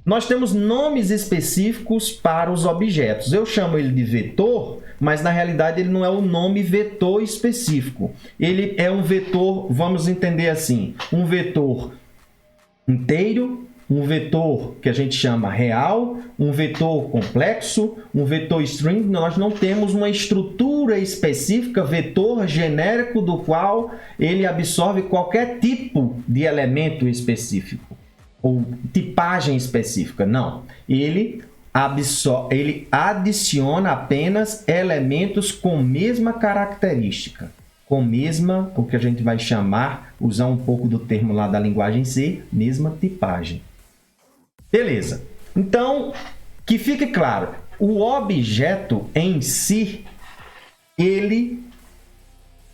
Nós temos nomes específicos para os objetos. Eu chamo ele de vetor, mas na realidade ele não é o nome vetor específico. Ele é um vetor, vamos entender assim, um vetor inteiro, um vetor que a gente chama real, um vetor complexo, um vetor string. Nós não temos uma estrutura específica, vetor genérico, do qual ele absorve qualquer tipo de elemento específico ou tipagem específica. Não. Ele adiciona apenas elementos com mesma característica, com mesma, o que a gente vai chamar, usar um pouco do termo lá da linguagem C, mesma tipagem. Beleza. Então, que fique claro, o objeto em si, ele,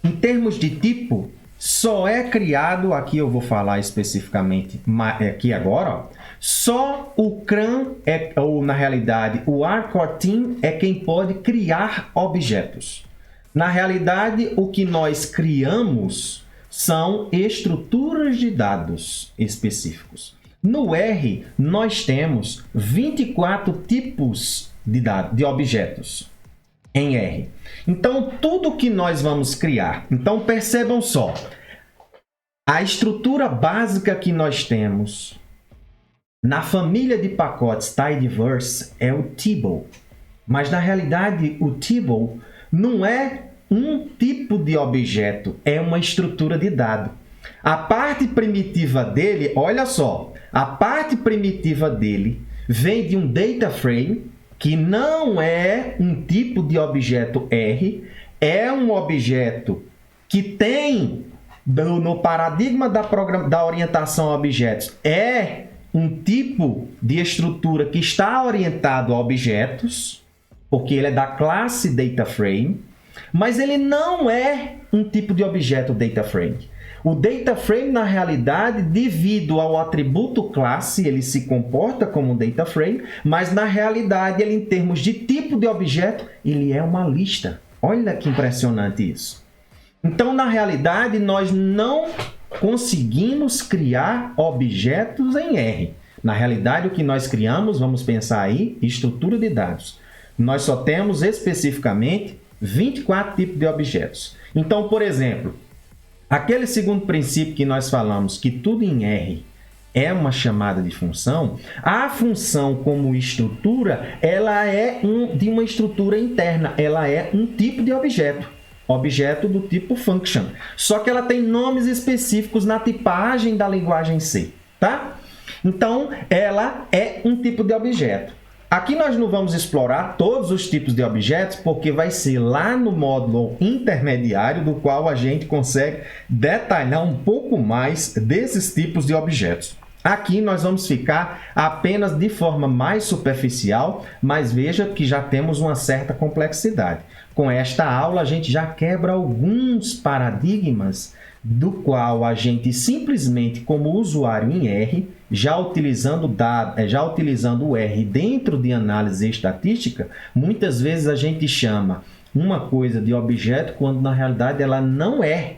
em termos de tipo, só é criado, aqui eu vou falar especificamente aqui agora, ó, só o CRAN, ou na realidade o R-Core Team, é quem pode criar objetos. Na realidade, o que nós criamos são estruturas de dados específicos. No R, nós temos 24 tipos de objetos em R. Então, tudo que nós vamos criar. Então, percebam só. A estrutura básica que nós temos na família de pacotes tidyverse é o table. Mas, na realidade, o table não é um tipo de objeto, é uma estrutura de dado. A parte primitiva dele, olha só, a parte primitiva dele vem de um data frame, que não é um tipo de objeto R, é um objeto que tem, no paradigma da orientação a objetos, é um tipo de estrutura que está orientado a objetos, porque ele é da classe data frame, mas ele não é um tipo de objeto data frame. O data frame, na realidade, devido ao atributo classe, ele se comporta como um data frame, mas na realidade, ele, em termos de tipo de objeto, ele é uma lista. Olha que impressionante isso. Então, na realidade, nós não conseguimos criar objetos em R. Na realidade, o que nós criamos, vamos pensar aí, estrutura de dados. Nós só temos especificamente 24 tipos de objetos. Então, por exemplo, aquele segundo princípio que nós falamos, que tudo em R é uma chamada de função, a função como estrutura, ela é de uma estrutura interna, ela é um tipo de objeto. Objeto do tipo function. Só que ela tem nomes específicos na tipagem da linguagem C, tá? Então, ela é um tipo de objeto. Aqui nós não vamos explorar todos os tipos de objetos, porque vai ser lá no módulo intermediário do qual a gente consegue detalhar um pouco mais desses tipos de objetos. Aqui nós vamos ficar apenas de forma mais superficial, mas veja que já temos uma certa complexidade. Com esta aula, a gente já quebra alguns paradigmas do qual a gente simplesmente, como usuário em R, já utilizando o R dentro de análise estatística, muitas vezes a gente chama uma coisa de objeto quando na realidade ela não é.